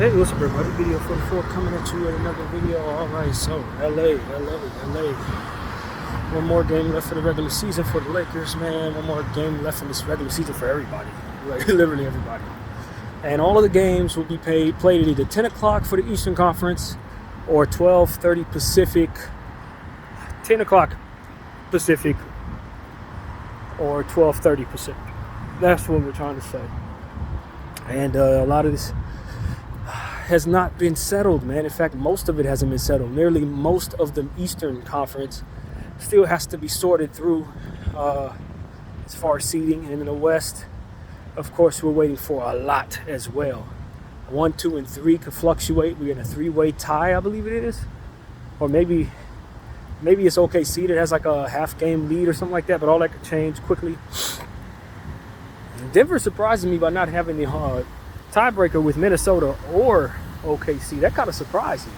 Hey, what's up everybody? Video 44 coming at you with another video. Alright, so LA. One more game left for the regular season for the Lakers, man. One more game left in this regular season for everybody. Like, literally everybody. And all of the games will be played at either 10 o'clock for the Eastern Conference or 12:30 Pacific. 10 o'clock Pacific or 12:30 Pacific. That's what we're trying to say. And a lot of this has not been settled, man. In fact, most of it hasn't been settled. Nearly most of the Eastern Conference still has to be sorted through as far as seeding. And in the West, of course, we're waiting for a lot as well. 1, 2, and 3 could fluctuate. We're in a 3-way tie, I believe it is. Or maybe it's OKC that has like a half-game lead or something like that, but all that could change quickly. Denver surprising me by not having the tiebreaker with Minnesota or OKC. That kind of surprised me.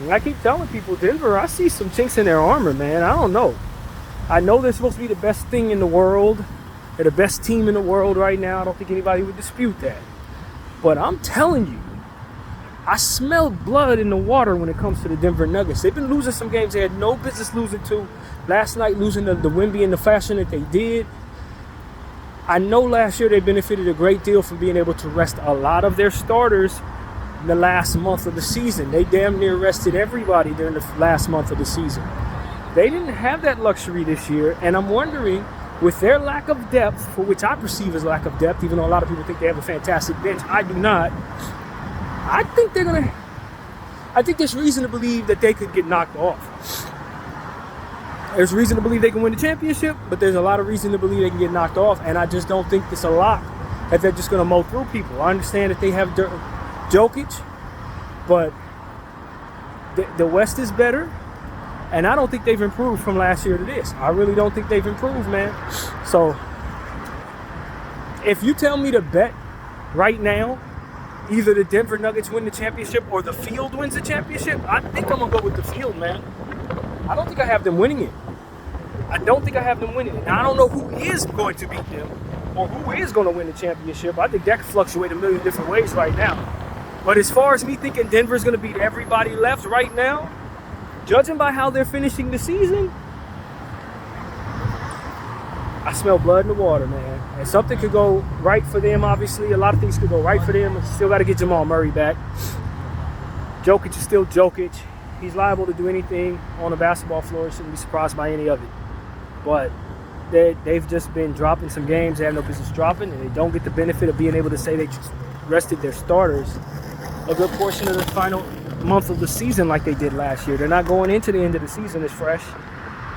And I keep telling people, Denver, I see some chinks in their armor, man. I don't know. I know they're supposed to be the best thing in the world. They're the best team in the world right now. I don't think anybody would dispute that. But I'm telling you, I smell blood in the water when it comes to the Denver Nuggets. They've been losing some games they had no business losing to. Last night, losing to the Wemby in the fashion that they did. I know last year they benefited a great deal from being able to rest a lot of their starters in the last month of the season. They damn near rested everybody during the last month of the season. They didn't have that luxury this year, and I'm wondering, with their lack of depth, for which I perceive as lack of depth, even though a lot of people think they have a fantastic bench, I do not. I think there's reason to believe that they could get knocked off. There's reason to believe they can win the championship, but there's a lot of reason to believe they can get knocked off, and I just don't think it's a lock that they're just going to mow through people. I understand that they have Jokic, but the West is better, and I don't think they've improved from last year to this. I really don't think they've improved, man. So if you tell me to bet right now, either the Denver Nuggets win the championship or the field wins the championship, I think I'm going to go with the field, man. I don't think I have them winning it. I don't know who is going to beat them or who is going to win the championship. I think that could fluctuate a million different ways right now. But as far as me thinking Denver's going to beat everybody left right now, judging by how they're finishing the season, I smell blood in the water, man. And something could go right for them, obviously. A lot of things could go right for them. Still got to get Jamal Murray back. Jokic is still Jokic. He's liable to do anything on the basketball floor. Shouldn't be surprised by any of it. But they've just been dropping some games they have no business dropping, and they don't get the benefit of being able to say they just rested their starters a good portion of the final month of the season like they did last year. They're not going into the end of the season as fresh.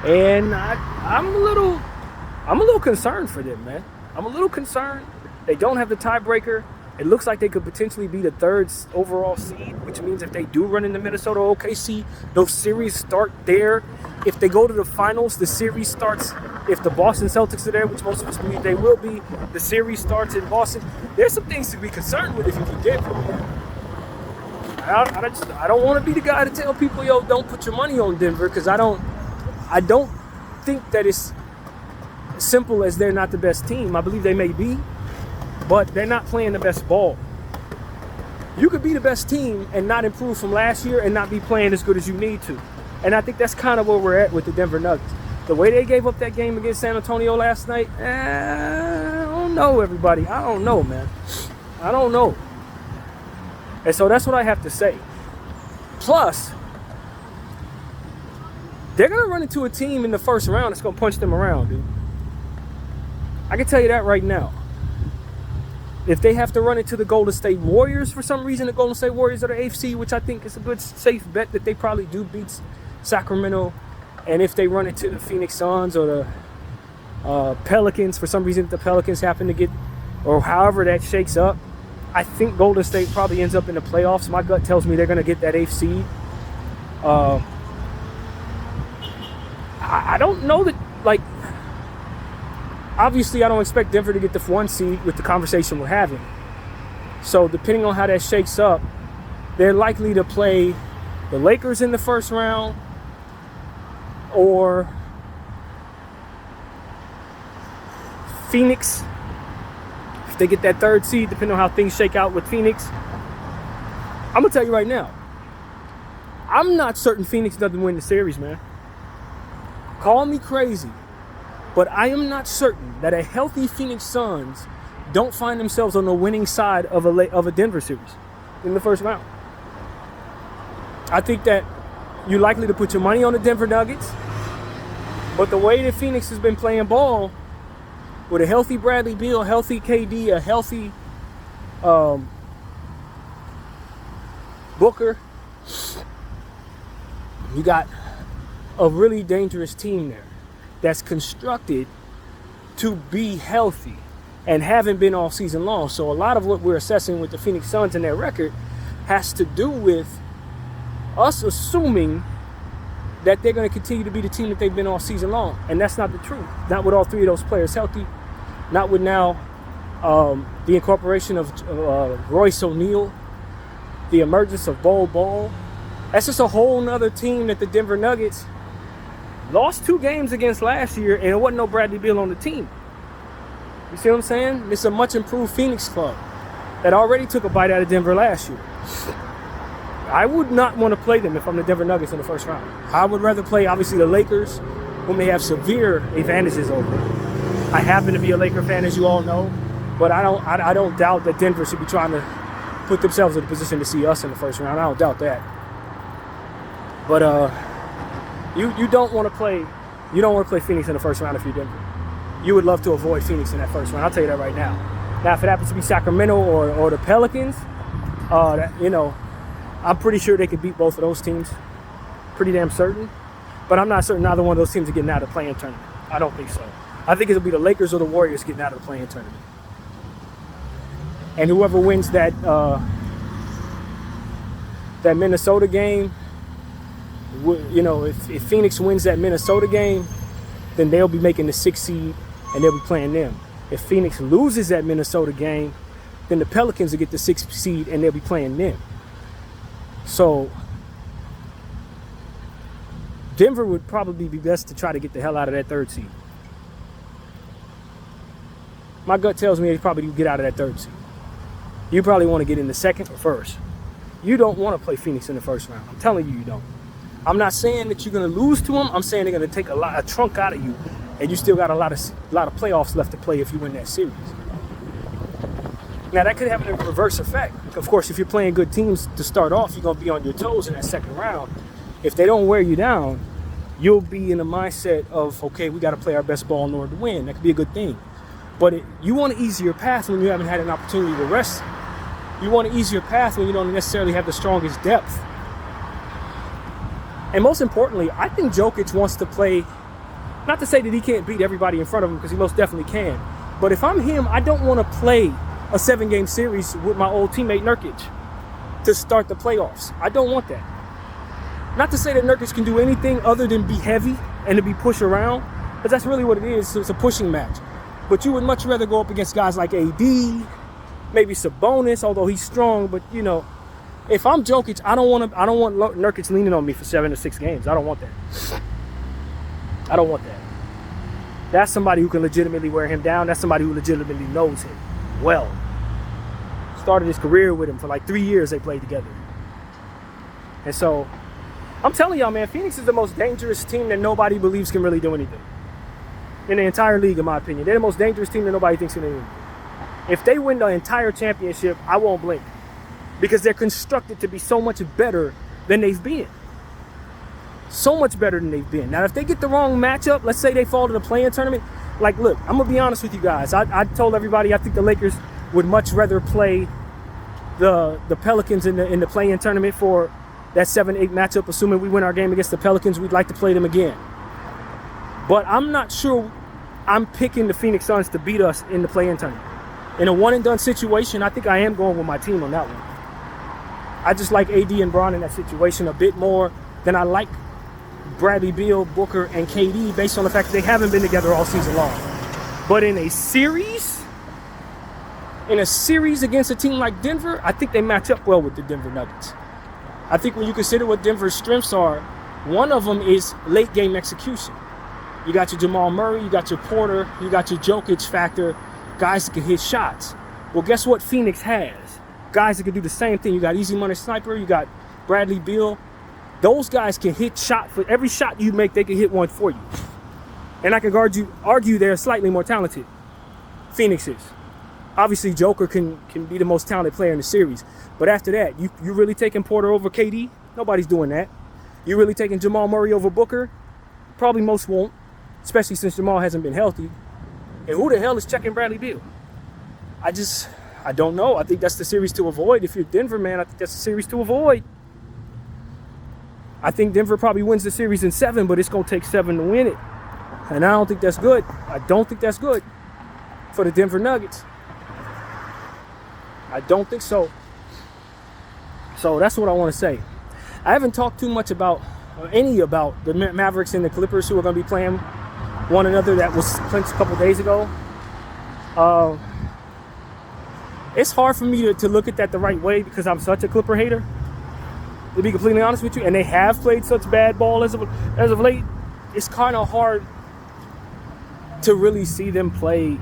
And I'm a little concerned for them, man. I'm a little concerned. They don't have the tiebreaker. It looks like they could potentially be the third overall seed, which means if they do run into Minnesota or OKC, those series start there. If they go to the finals, the series starts. If the Boston Celtics are there, which most of us believe they will be, the series starts in Boston. There's some things to be concerned with if you can get from them. I don't want to be the guy to tell people, yo, don't put your money on Denver, because I don't think that it's as simple as they're not the best team. I believe they may be, but they're not playing the best ball. You could be the best team and not improve from last year and not be playing as good as you need to. And I think that's kind of where we're at with the Denver Nuggets. The way they gave up that game against San Antonio last night, I don't know, everybody. I don't know, man. I don't know. And so that's what I have to say. Plus, they're going to run into a team in the first round that's going to punch them around, dude. I can tell you that right now. If they have to run into the Golden State Warriors for some reason, the Golden State Warriors are the AFC, which I think is a good, safe bet that they probably do beat Sacramento. And if they run into the Phoenix Suns or the Pelicans, for some reason the Pelicans happen to get, or however that shakes up, I think Golden State probably ends up in the playoffs. My gut tells me they're going to get that AFC. I don't know that, like, obviously, I don't expect Denver to get the 1 seed with the conversation we're having. So, depending on how that shakes up, they're likely to play the Lakers in the first round or Phoenix. If they get that 3rd seed, depending on how things shake out with Phoenix, I'm going to tell you right now, I'm not certain Phoenix doesn't win the series, man. Call me crazy, but I am not certain that a healthy Phoenix Suns don't find themselves on the winning side of a Denver series in the first round. I think that you're likely to put your money on the Denver Nuggets, but the way that Phoenix has been playing ball, with a healthy Bradley Beal, a healthy KD, a healthy Booker, you got a really dangerous team there that's constructed to be healthy and haven't been all season long. So a lot of what we're assessing with the Phoenix Suns and their record has to do with us assuming that they're going to continue to be the team that they've been all season long. And that's not the truth. Not with all three of those players healthy. Not with now the incorporation of Royce O'Neal, the emergence of Bol Bol. That's just a whole nother team that the Denver Nuggets lost 2 games against last year, and it wasn't no Bradley Beal on the team. You see what I'm saying? It's a much improved Phoenix club that already took a bite out of Denver last year. I would not want to play them if I'm the Denver Nuggets in the first round. I would rather play, obviously, the Lakers, whom they have severe advantages over. I happen to be a Laker fan, as you all know, but I don't doubt that Denver should be trying to put themselves in a position to see us in the first round. I don't doubt that. But you don't want to play Phoenix in the first round if you're Denver. You would love to avoid Phoenix in that first round. I'll tell you that right now. Now, if it happens to be Sacramento or the Pelicans, I'm pretty sure they could beat both of those teams. Pretty damn certain. But I'm not certain either one of those teams are getting out of the play-in tournament. I don't think so. I think it'll be the Lakers or the Warriors getting out of the play-in tournament. And whoever wins that Minnesota game, if Phoenix wins that Minnesota game, then they'll be making the 6th seed and they'll be playing them. If Phoenix loses that Minnesota game, then the Pelicans will get the 6th seed and they'll be playing them. So Denver would probably be best to try to get the hell out of that 3rd seed. My gut tells me they probably get out of that 3rd seed. You probably want to get in the 2nd or 1st. You don't want to play Phoenix in the first round. I'm telling you don't. I'm not saying that you're going to lose to them. I'm saying they're going to take a chunk out of you, and you still got a lot of playoffs left to play if you win that series. Now, that could have a reverse effect. Of course, if you're playing good teams to start off, you're going to be on your toes in that 2nd round. If they don't wear you down, you'll be in the mindset of, okay, we got to play our best ball in order to win. That could be a good thing. But you want an easier path when you haven't had an opportunity to rest. You want an easier path when you don't necessarily have the strongest depth. And most importantly, I think Jokic wants to play, not to say that he can't beat everybody in front of him, because he most definitely can. But if I'm him, I don't want to play a 7-game series with my old teammate Nurkic to start the playoffs. I don't want that. Not to say that Nurkic can do anything other than be heavy and to be pushed around, but that's really what it is. So it's a pushing match. But you would much rather go up against guys like AD, maybe Sabonis, although he's strong. But if I'm Jokic, I don't want Nurkic leaning on me for 7 or 6 games. I don't want that. I don't want that. That's somebody who can legitimately wear him down. That's somebody who legitimately knows him well. Started his career with him for like 3 years. They played together. And so I'm telling y'all, man, Phoenix is the most dangerous team that nobody believes can really do anything in the entire league, in my opinion. They're the most dangerous team that nobody thinks can do anything. If they win the entire championship, I won't blink, because they're constructed to be so much better than they've been. So much better than they've been. Now, if they get the wrong matchup, let's say they fall to the play-in tournament, like, look, I'm going to be honest with you guys. I told everybody I think the Lakers would much rather play the Pelicans in the play-in tournament for that 7-8 matchup. Assuming we win our game against the Pelicans, we'd like to play them again. But I'm not sure I'm picking the Phoenix Suns to beat us in the play-in tournament. In a one-and-done situation, I think I am going with my team on that one. I just like AD and Bron in that situation a bit more than I like Bradley Beal, Booker, and KD, based on the fact that they haven't been together all season long. But in a series against a team like Denver, I think they match up well with the Denver Nuggets. I think when you consider what Denver's strengths are, one of them is late-game execution. You got your Jamal Murray, you got your Porter, you got your Jokic factor, guys that can hit shots. Well, guess what Phoenix has? guys that can do the same thing. You got Easy Money Sniper, you got Bradley Beal. Those guys can hit shot for every shot you make, they can hit one for you. And I can argue they're slightly more talented. Phoenix is. Obviously, Joker can be the most talented player in the series. But after that, you really taking Porter over KD? Nobody's doing that. You really taking Jamal Murray over Booker? Probably most won't, especially since Jamal hasn't been healthy. And who the hell is checking Bradley Beal? I don't know. I think that's the series to avoid. If you're Denver, man, I think that's the series to avoid. I think Denver probably wins the series in 7, but it's going to take 7 to win it. And I don't think that's good. I don't think that's good for the Denver Nuggets. I don't think so. So that's what I want to say. I haven't talked too much about the Mavericks and the Clippers, who are going to be playing one another. That was clinched a couple days ago. It's hard for me to look at that the right way because I'm such a Clipper hater, to be completely honest with you. And they have played such bad ball as of late. It's kind of hard to really see them play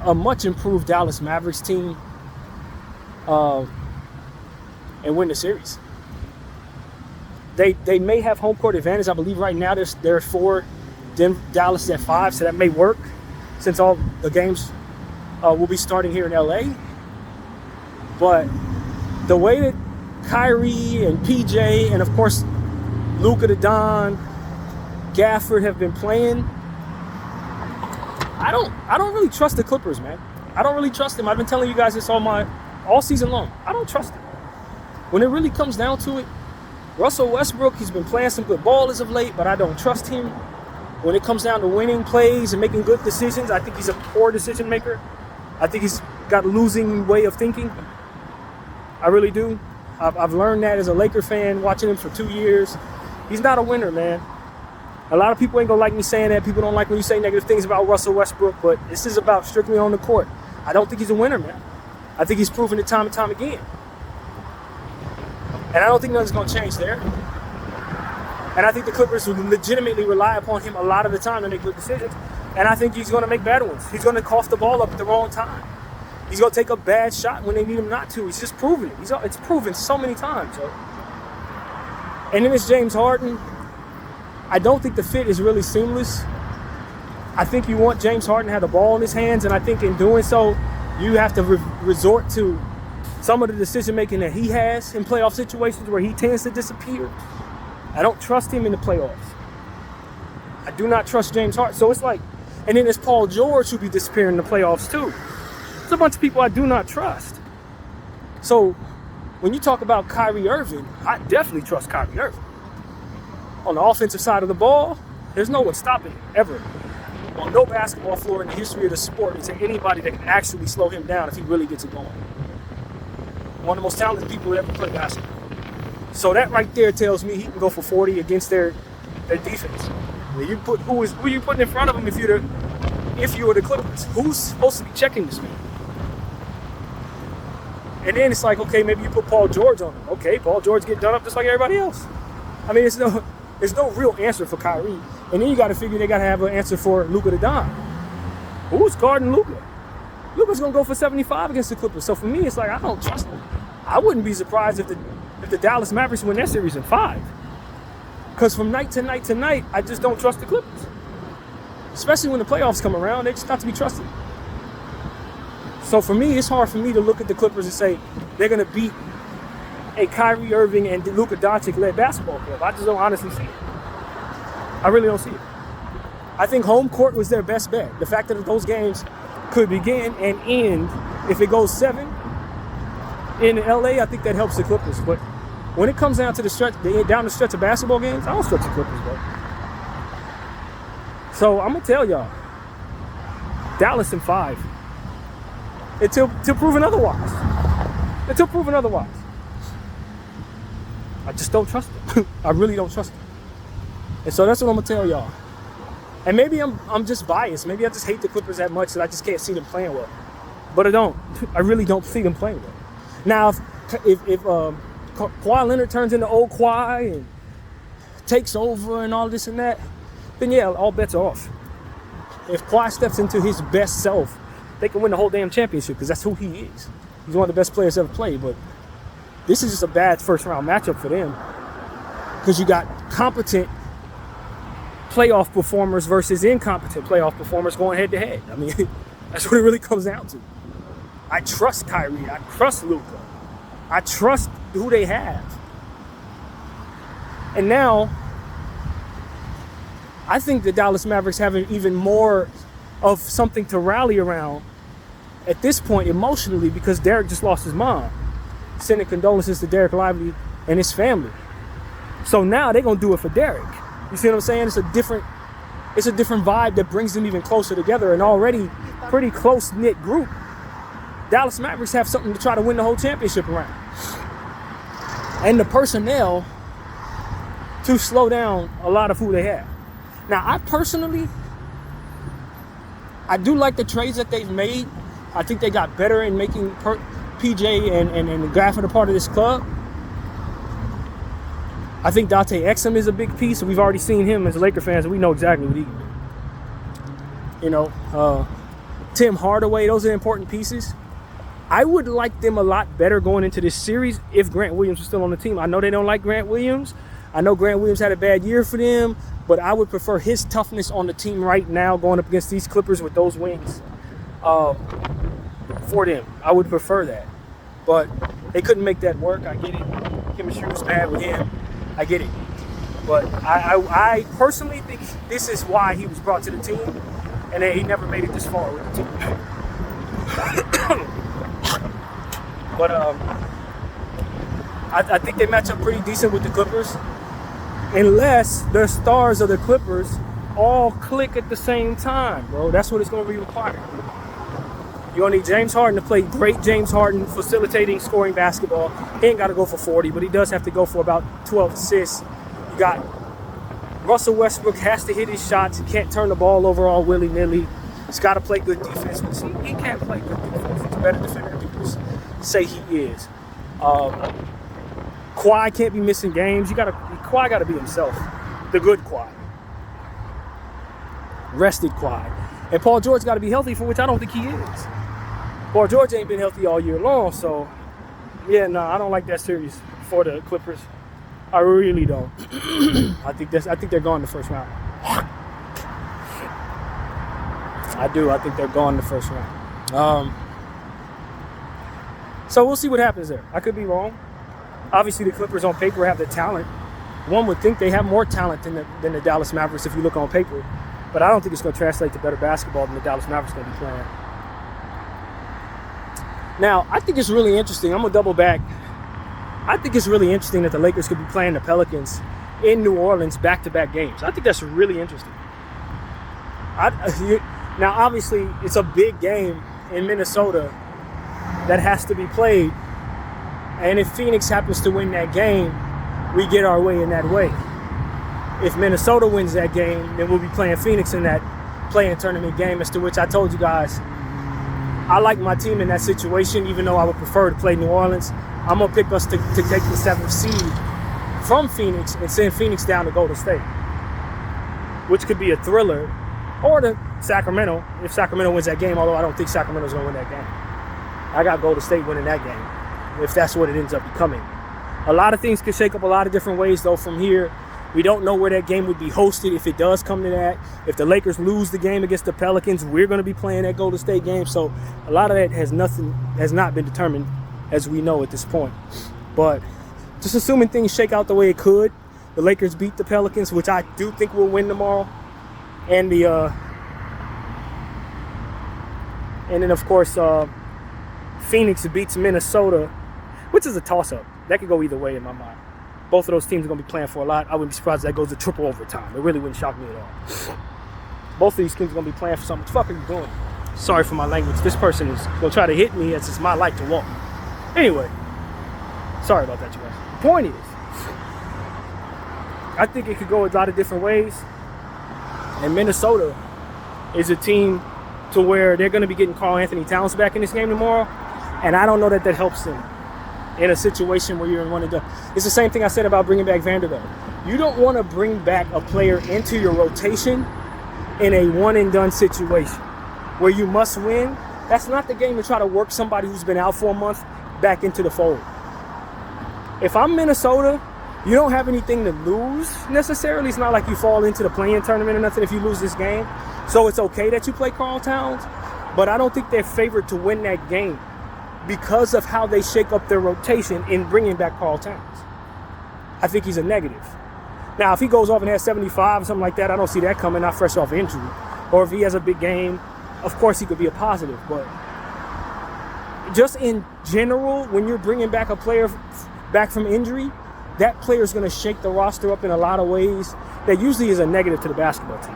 a much improved Dallas Mavericks team and win the series. They may have home court advantage. I believe right now they're 4, Dallas at 5, so that may work since all the games will be starting here in LA. But the way that Kyrie and PJ and of course Luka the Don, Gafford have been playing, I don't really trust the Clippers, man. I don't really trust them. I've been telling you guys this all season long. I don't trust them. When it really comes down to it, Russell Westbrook, he's been playing some good ball as of late, but I don't trust him. When it comes down to winning plays and making good decisions, I think he's a poor decision maker. I think he's got a losing way of thinking. I really do. I've learned that as a Laker fan, watching him for 2 years. He's not a winner, man. A lot of people ain't gonna like me saying that. People don't like when you say negative things about Russell Westbrook, but this is about strictly on the court. I don't think he's a winner, man. I think he's proven it time and time again. And I don't think nothing's going to change there. And I think the Clippers will legitimately rely upon him a lot of the time to make good decisions. And I think he's going to make bad ones. He's going to cough the ball up at the wrong time. He's going to take a bad shot when they need him not to. He's just proven it. It's proven so many times. Yo. And then it's James Harden. I don't think the fit is really seamless. I think you want James Harden to have the ball in his hands. And I think in doing so, you have to resort to some of the decision-making that he has in playoff situations where he tends to disappear. I don't trust him in the playoffs. I do not trust James Harden. So it's like, and then there's Paul George who be disappearing in the playoffs too. There's a bunch of people I do not trust. So when you talk about Kyrie Irving, I definitely trust Kyrie Irving. On the offensive side of the ball, there's no one stopping him, ever. On no basketball floor in the history of the sport is there anybody that can actually slow him down if he really gets it going. One of the most talented people who ever played basketball. So that right there tells me he can go for 40 against their defense. You put who are you putting in front of him if you were the Clippers? Who's supposed to be checking this man? And then it's like, okay, maybe you put Paul George on him. Okay, Paul George get done up just like everybody else. I mean, there's no real answer for Kyrie. And then you got to figure they got to have an answer for Luka the Don. Who's guarding Luka? Luka's gonna go for 75 against the Clippers. So for me, it's like I don't trust them. I wouldn't be surprised if the Dallas Mavericks win that series in 5. Because from night to night to night, I just don't trust the Clippers. Especially when the playoffs come around, they're just not to be trusted. So for me, it's hard for me to look at the Clippers and say they're gonna beat a Kyrie Irving and Luka Doncic-led basketball club. I just don't honestly see it. I really don't see it. I think home court was their best bet. The fact that those games could begin and end if it goes 7 in LA, I think that helps the Clippers. But when it comes down to the stretch of basketball games, I don't stretch the Clippers, bro. So I'm gonna tell y'all, Dallas in 5 until proven otherwise. Until proven otherwise. I just don't trust them. I really don't trust them. And so that's what I'm gonna tell y'all. And maybe I'm just biased. Maybe I just hate the Clippers that much that I just can't see them playing well. But I don't. I really don't see them playing well. Now, if Kawhi Leonard turns into old Kawhi and takes over and all this and that, then yeah, all bets are off. If Kawhi steps into his best self, they can win the whole damn championship because that's who he is. He's one of the best players ever played, but this is just a bad first-round matchup for them because you got competent playoff performers versus incompetent playoff performers going head-to-head. I mean, that's what it really comes down to. I trust Kyrie. I trust Luka. I trust who they have. And now, I think the Dallas Mavericks have even more of something to rally around at this point emotionally because Derek just lost his mom. Sending condolences to Derek Lively and his family. So now they're going to do it for Derek. You see what I'm saying? It's a different vibe that brings them even closer together. An already pretty close-knit group. Dallas Mavericks have something to try to win the whole championship around. And the personnel to slow down a lot of who they have. Now, I do like the trades that they've made. I think they got better in making PJ and Gafford a part of this club. I think Dante Exum is a big piece. We've already seen him as Laker fans, and we know exactly what he can do. You know, Tim Hardaway, those are important pieces. I would like them a lot better going into this series if Grant Williams was still on the team. I know they don't like Grant Williams. I know Grant Williams had a bad year for them, but I would prefer his toughness on the team right now going up against these Clippers with those wings for them. I would prefer that. But they couldn't make that work. I get it. Chemistry was bad with him. I get it. But I personally think this is why he was brought to the team and that he never made it this far with the team. But I think they match up pretty decent with the Clippers. Unless the stars of the Clippers all click at the same time, bro. That's what it's going to be required. You're going to need James Harden to play great James Harden, facilitating, scoring basketball. He ain't got to go for 40, but he does have to go for about 12 assists. You got Russell Westbrook has to hit his shots. He can't turn the ball over all willy-nilly. He's got to play good defense. He can't play good defense. He's a better defender than people say he is. Kawhi can't be missing games. Kawhi got to be himself. The good Kawhi. Rested Kawhi. And Paul George got to be healthy, for which I don't think he is. Paul George ain't been healthy all year long, so yeah, no, I don't like that series for the Clippers. I really don't. I think they're gone the first round. I do. I think they're gone the first round. So we'll see what happens there. I could be wrong. Obviously, the Clippers on paper have the talent. One would think they have more talent than the Dallas Mavericks if you look on paper. But I don't think it's going to translate to better basketball than the Dallas Mavericks going to be playing. Now, I think it's really interesting. I'm going to double back. I think it's really interesting that the Lakers could be playing the Pelicans in New Orleans back-to-back games. I think that's really interesting. Now, obviously, it's a big game in Minnesota that has to be played. And if Phoenix happens to win that game, we get our way in that way. If Minnesota wins that game, then we'll be playing Phoenix in that play-in tournament game, as to which I told you guys, I like my team in that situation, even though I would prefer to play New Orleans. I'm going to pick us to take the 7th seed from Phoenix and send Phoenix down to Golden State, which could be a thriller, or to Sacramento, if Sacramento wins that game, although I don't think Sacramento's going to win that game. I got Golden State winning that game, if that's what it ends up becoming. A lot of things could shake up a lot of different ways, though, from here. We don't know where that game would be hosted if it does come to that. If the Lakers lose the game against the Pelicans, we're going to be playing that Golden State game. So a lot of that has not been determined, as we know at this point. But just assuming things shake out the way it could, the Lakers beat the Pelicans, which I do think will win tomorrow. And then of course, Phoenix beats Minnesota, which is a toss-up. That could go either way in my mind. Both of those teams are going to be playing for a lot. I wouldn't be surprised if that goes to triple overtime. It really wouldn't shock me at all. Both of these teams are going to be playing for something. What the fuck are you doing? Sorry for my language. This person is going to try to hit me as it's my life to walk. Anyway, sorry about that, you guys. The point is, I think it could go a lot of different ways. And Minnesota is a team to where they're going to be getting Karl Anthony Towns back in this game tomorrow. And I don't know that helps them in a situation where you're in one and done. It's the same thing I said about bringing back Vanderbilt. You don't want to bring back a player into your rotation in a one and done situation where you must win That's not the game to try to work somebody who's been out for a month back into the fold. If I'm Minnesota, you don't have anything to lose necessarily. It's not like you fall into the play-in tournament or nothing if you lose this game. So it's okay that you play Karl Towns, but I don't think they're favored to win that game because of how they shake up their rotation in bringing back Karl Towns. I think he's a negative. Now, if he goes off and has 75 or something like that, I don't see that coming, not fresh off injury. Or if he has a big game, of course he could be a positive. But just in general, when you're bringing back a player back from injury, that player is going to shake the roster up in a lot of ways that usually is a negative to the basketball team.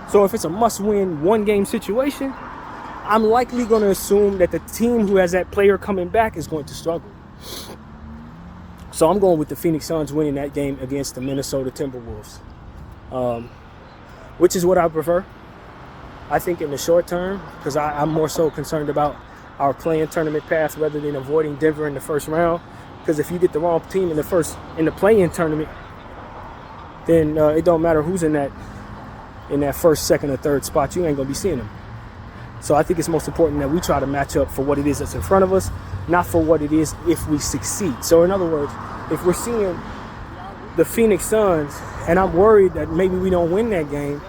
So if it's a must-win one-game situation, I'm likely going to assume that the team who has that player coming back is going to struggle. So I'm going with the Phoenix Suns winning that game against the Minnesota Timberwolves, which is what I prefer. I think in the short term, because I'm more so concerned about our play-in tournament path rather than avoiding Denver in the first round. Because if you get the wrong team in the play-in tournament, then it don't matter who's in that first, second, or third spot. You ain't gonna be seeing them. So I think it's most important that we try to match up for what it is that's in front of us, not for what it is if we succeed. So in other words, if we're seeing the Phoenix Suns and I'm worried that maybe we don't win that game,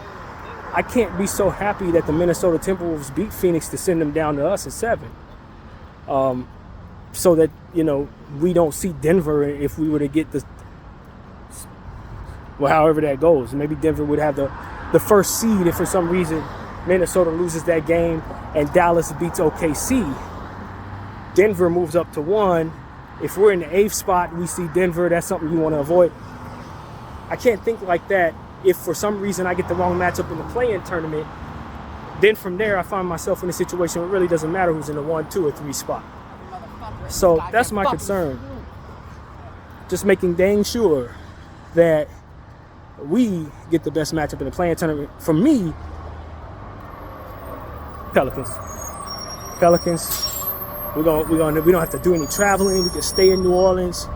I can't be so happy that the Minnesota Timberwolves beat Phoenix to send them down to us at 7. So that, we don't see Denver if we were to get however that goes. Maybe Denver would have the first seed if for some reason Minnesota loses that game and Dallas beats OKC. Denver moves up to 1. If we're in the 8th spot, we see Denver. That's something you want to avoid. I can't think like that if for some reason I get the wrong matchup in the play-in tournament. Then from there, I find myself in a situation where it really doesn't matter who's in the 1, 2, or 3 spot. So that's my concern. Just making dang sure that we get the best matchup in the play-in tournament. For me, Pelicans. We don't have to do any traveling. We can stay in New Orleans.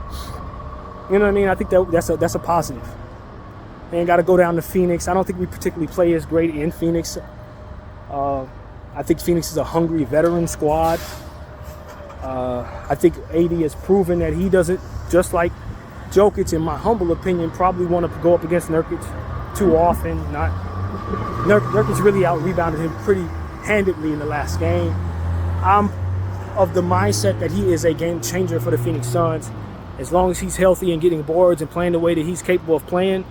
You know what I mean? I think that's a positive. We ain't got to go down to Phoenix. I don't think we particularly play as great in Phoenix. I think Phoenix is a hungry veteran squad. I think AD has proven that he doesn't, just like Jokic, in my humble opinion, probably want to go up against Nurkic too often. Nurkic really out-rebounded him pretty handedly in the last game. I'm of the mindset that he is a game changer for the Phoenix Suns. As long as he's healthy and getting boards and playing the way that he's capable of playing,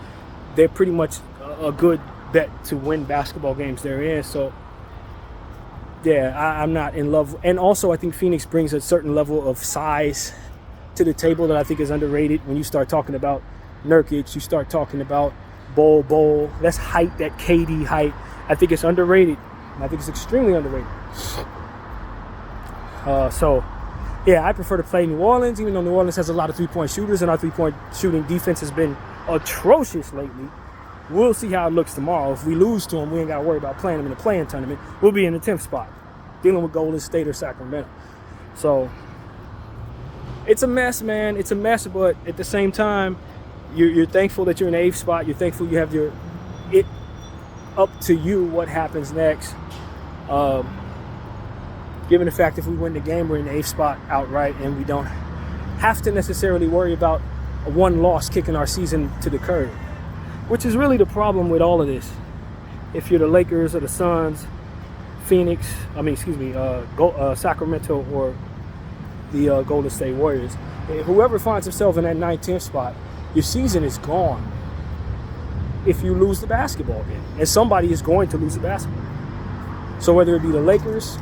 they're pretty much a good bet to win basketball games they're in. So, yeah, I'm not in love. And also, I think Phoenix brings a certain level of size to the table that I think is underrated. When you start talking about Nurkic, you start talking about Bol. That's height, that KD height. I think it's underrated. I think it's extremely underrated. So, yeah, I prefer to play New Orleans, even though New Orleans has a lot of three-point shooters, and our three-point shooting defense has been atrocious lately. We'll see how it looks tomorrow. If we lose to them, we ain't got to worry about playing them in the play-in tournament. We'll be in the 10th spot, dealing with Golden State or Sacramento. So, it's a mess, man. It's a mess, but at the same time, you're thankful that you're in the 8th spot. You're thankful you have it up to you what happens next. Given the fact if we win the game, we're in the 8th spot outright, and we don't have to necessarily worry about a one loss kicking our season to the curb, which is really the problem with all of this. If you're the Lakers or the Suns, Sacramento or the Golden State Warriors, whoever finds himself in that 9th, 10th spot, your season is gone if you lose the basketball game. And somebody is going to lose the basketball. So whether it be the Lakers,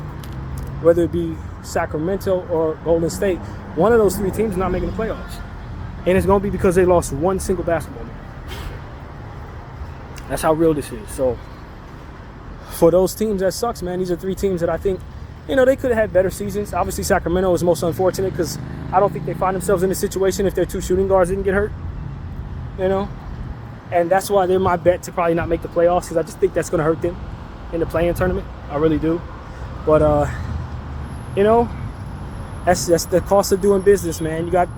whether it be Sacramento or Golden State, one of those 3 teams is not making the playoffs. And it's going to be because they lost one single basketball game. That's how real this is. So for those teams, that sucks, man. These are 3 teams that I think, they could have had better seasons. Obviously, Sacramento is most unfortunate because I don't think they find themselves in a situation if their 2 shooting guards didn't get hurt. And that's why they're my bet to probably not make the playoffs, because I just think that's going to hurt them in the play-in tournament. I really do. But, that's the cost of doing business, man. You got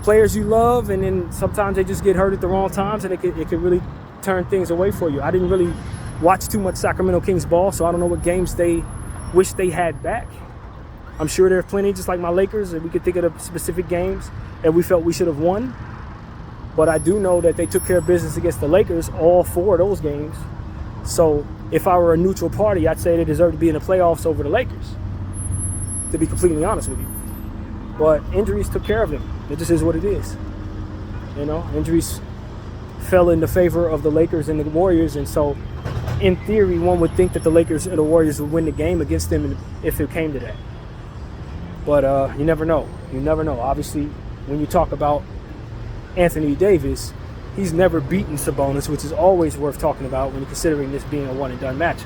players you love, and then sometimes they just get hurt at the wrong times, and it could really turn things away for you. I didn't really watch too much Sacramento Kings ball, so I don't know what games they wish they had back. I'm sure there are plenty, just like my Lakers, and we could think of the specific games that we felt we should have won. But I do know that they took care of business against the Lakers all 4 of those games. So if I were a neutral party, I'd say they deserve to be in the playoffs over the Lakers, to be completely honest with you. But injuries took care of them. It just is what it is. You know, injuries fell in the favor of the Lakers and the Warriors, and so in theory, one would think that the Lakers and the Warriors would win the game against them if it came to that. But you never know. You never know. Obviously, when you talk about Anthony Davis, he's never beaten Sabonis, which is always worth talking about when you're considering this being a one-and-done match.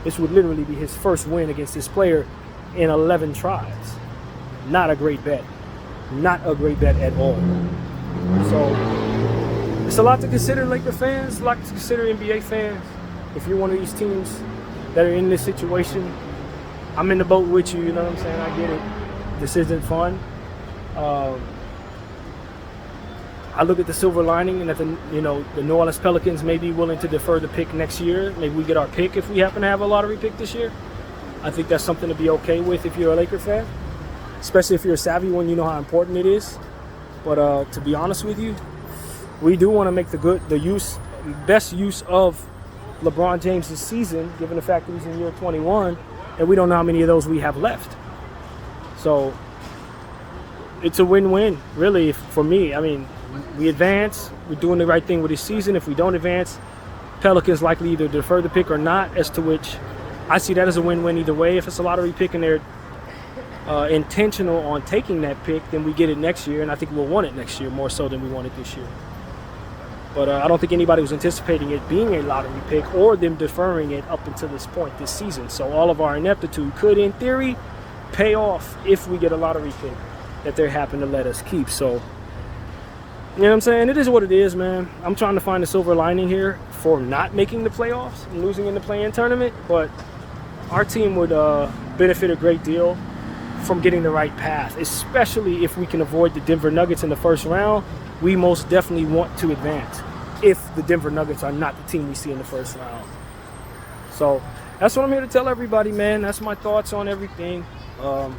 This would literally be his first win against this player in 11 tries. Not a great bet. Not a great bet at all. So it's a lot to consider, Laker fans, a lot to consider, NBA fans. If you're one of these teams that are in this situation, I'm in the boat with you, you know what I'm saying? I get it. This isn't fun. I look at the silver lining and that the New Orleans Pelicans may be willing to defer the pick next year. Maybe we get our pick if we happen to have a lottery pick this year. I think that's something to be okay with if you're a Laker fan, especially if you're a savvy one. You know how important it is. But to be honest with you, we do want to make the best use of LeBron James this season, given the fact that he's in year 21, and we don't know how many of those we have left. So it's a win-win, really, for me. I mean, we advance, we're doing the right thing with this season. If we don't advance, Pelicans likely either defer the pick or not, as to which I see that as a win-win either way. If it's a lottery pick and they're intentional on taking that pick, then we get it next year, and I think we'll want it next year more so than we want it this year. But I don't think anybody was anticipating it being a lottery pick or them deferring it up until this point this season. So all of our ineptitude could, in theory, pay off if we get a lottery pick that they happen to let us keep. So, you know what I'm saying? It is what it is, man. I'm trying to find a silver lining here for not making the playoffs and losing in the play-in tournament. But our team would benefit a great deal from getting the right path, especially if we can avoid the Denver Nuggets in the first round. We most definitely want to advance if the Denver Nuggets are not the team we see in the first round. So that's what I'm here to tell everybody, man. That's my thoughts on everything. I'm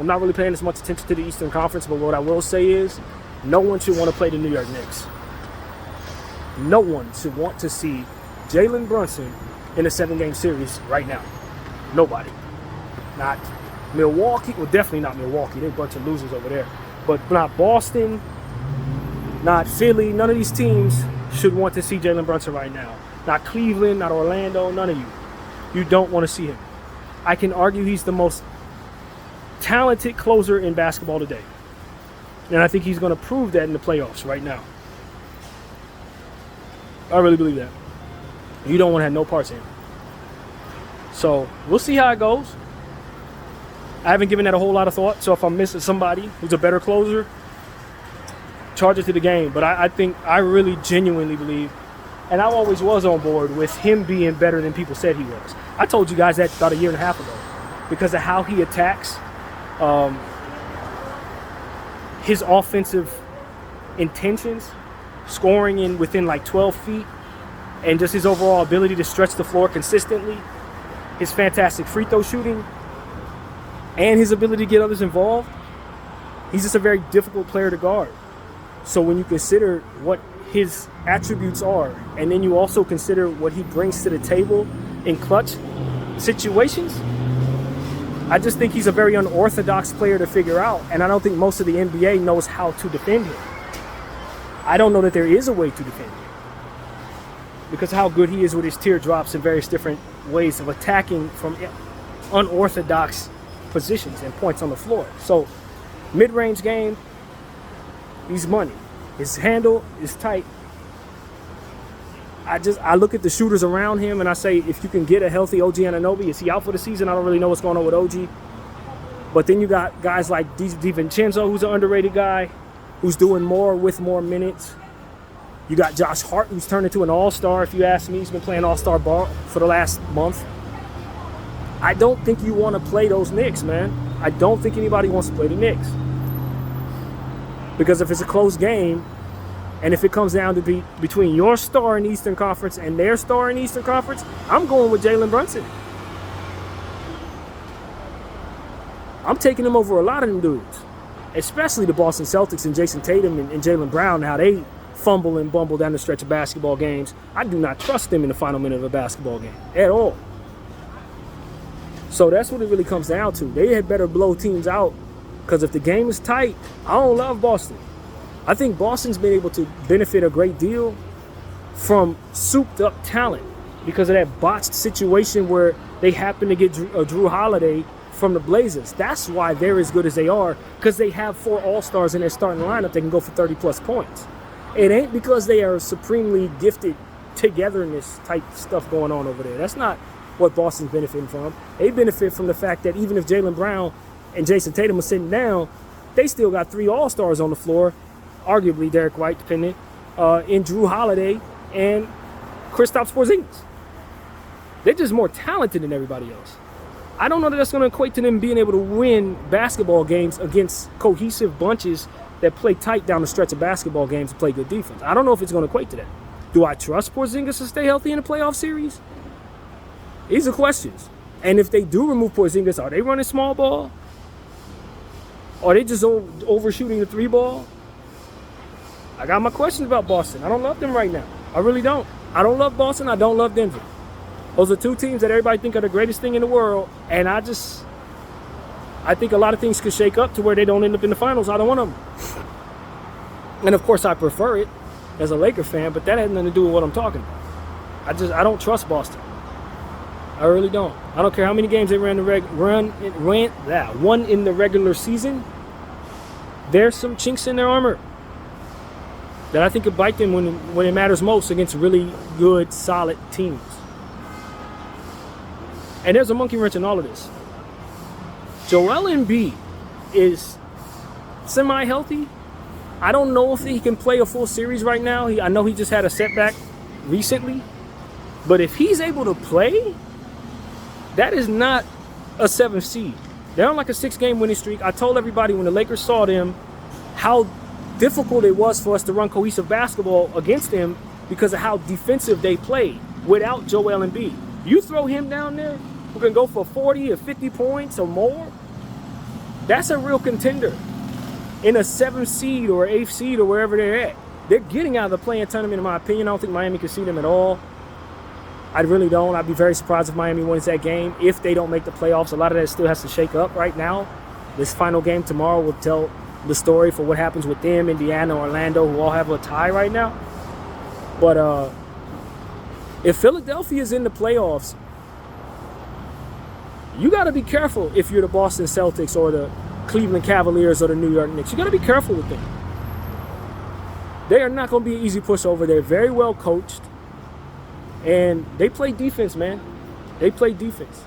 not really paying as much attention to the Eastern Conference, but what I will say is no one should want to play the New York Knicks. No one should want to see Jalen Brunson in a 7-game series right now. Nobody. Not Milwaukee. Well, definitely not Milwaukee. They're a bunch of losers over there. But not Boston, not Philly. None of these teams should want to see Jalen Brunson right now. Not Cleveland, not Orlando, none of you. You don't want to see him. I can argue he's the most talented closer in basketball today. And I think he's going to prove that in the playoffs right now. I really believe that. You don't want to have no parts in it. So we'll see how it goes. I haven't given that a whole lot of thought. So if I'm missing somebody who's a better closer, charge it to the game. But I really genuinely believe, and I always was on board with him being better than people said he was. I told you guys that about a year and a half ago because of how he attacks his offensive intentions, scoring in within like 12 feet, and just his overall ability to stretch the floor consistently, his fantastic free throw shooting, and his ability to get others involved. He's just a very difficult player to guard. So when you consider what his attributes are, and then you also consider what he brings to the table in clutch situations, I just think he's a very unorthodox player to figure out, and I don't think most of the NBA knows how to defend him. I don't know that there is a way to defend him because of how good he is with his teardrops and various different ways of attacking from unorthodox positions and points on the floor. So mid-range game, he's money. His handle is tight. I look at the shooters around him and I say, if you can get a healthy OG Anunoby, is he out for the season? I don't really know what's going on with OG. But then you got guys like DiVincenzo, who's an underrated guy, who's doing more with more minutes. You got Josh Hart, who's turned into an all-star, if you ask me. He's been playing all-star ball for the last month. I don't think you want to play those Knicks, man. I don't think anybody wants to play the Knicks. Because if it's a close game, and if it comes down to be between your star in the Eastern Conference and their star in the Eastern Conference, I'm going with Jalen Brunson. I'm taking them over a lot of them dudes, especially the Boston Celtics and Jason Tatum and Jaylen Brown, how they fumble and bumble down the stretch of basketball games. I do not trust them in the final minute of a basketball game at all. So that's what it really comes down to. They had better blow teams out, because if the game is tight, I don't love Boston. I think Boston's been able to benefit a great deal from souped up talent because of that botched situation where they happen to get Drew Holiday from the Blazers. That's why they're as good as they are, because they have 4 All-Stars in their starting lineup that can go for 30-plus points. It ain't because they are supremely gifted togetherness type stuff going on over there. That's not what Boston's benefiting from. They benefit from the fact that even if Jaylen Brown and Jason Tatum are sitting down, they still got 3 All-Stars on the floor, arguably Derek White, depending, in Drew Holiday and Kristaps Porzingis. They're just more talented than everybody else. I don't know that that's going to equate to them being able to win basketball games against cohesive bunches that play tight down the stretch of basketball games and play good defense. I don't know if it's going to equate to that. Do I trust Porzingis to stay healthy in the playoff series? These are questions. And if they do remove Porzingis, are they running small ball? Are they just overshooting the 3 ball? I got my questions about Boston. I don't love them right now. I really don't. I don't love Boston. I don't love Denver. Those are 2 teams that everybody think are the greatest thing in the world. And I think a lot of things could shake up to where they don't end up in the finals. I don't want them. And of course I prefer it as a Laker fan, but that has nothing to do with what I'm talking about. I don't trust Boston. I really don't. I don't care how many games they won in the regular season. There's some chinks in their armor that I think could bite them when it matters most against really good, solid teams. And there's a monkey wrench in all of this. Joel Embiid is semi-healthy. I don't know if he can play a full series right now. I know he just had a setback recently. But if he's able to play, that is not a 7th seed. They're on like a 6-game winning streak. I told everybody when the Lakers saw them how difficult it was for us to run cohesive basketball against them because of how defensive they played without Joel Embiid. You throw him down there, who can go for 40 or 50 points or more, that's a real contender in a 7th seed or 8th seed or wherever they're at. They're getting out of the play-in tournament, in my opinion. I don't think Miami can see them at all. I really don't. I'd be very surprised if Miami wins that game. If they don't make the playoffs, a lot of that still has to shake up right now. This final game tomorrow will tell the story for what happens with them, Indiana, Orlando, who all have a tie right now. But if Philadelphia is in the playoffs, you got to be careful if you're the Boston Celtics or the Cleveland Cavaliers or the New York Knicks. You got to be careful with them. They are not going to be an easy pushover. They're very well coached. And they play defense, man. They play defense.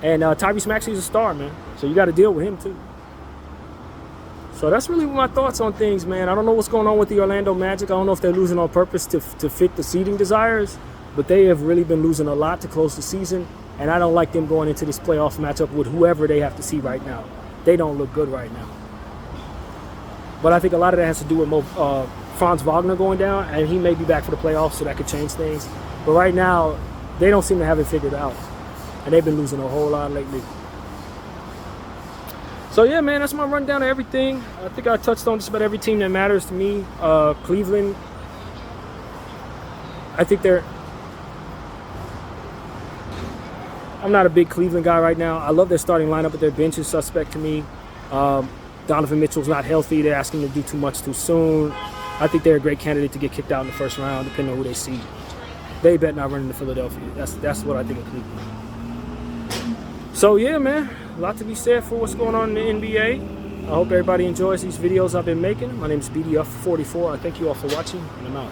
And Tyrese Maxey's a star, man. So you got to deal with him, too. So that's really my thoughts on things, man. I don't know what's going on with the Orlando Magic. I don't know if they're losing on purpose to fit the seeding desires. But they have really been losing a lot to close the season. And I don't like them going into this playoff matchup with whoever they have to see right now. They don't look good right now. But I think a lot of that has to do with Franz Wagner going down, and he may be back for the playoffs, so that could change things. But right now, they don't seem to have it figured out. And they've been losing a whole lot lately. So yeah, man, that's my rundown of everything. I think I touched on just about every team that matters to me. Cleveland, I think I'm not a big Cleveland guy right now. I love their starting lineup, but their bench is suspect to me. Donovan Mitchell's not healthy. They're asking him to do too much too soon. I think they're a great candidate to get kicked out in the first round, depending on who they see. They bet not run into Philadelphia. That's what I think of Cleveland. So yeah, man, a lot to be said for what's going on in the NBA. I hope everybody enjoys these videos I've been making. My name is BDF44. I thank you all for watching, and I'm out.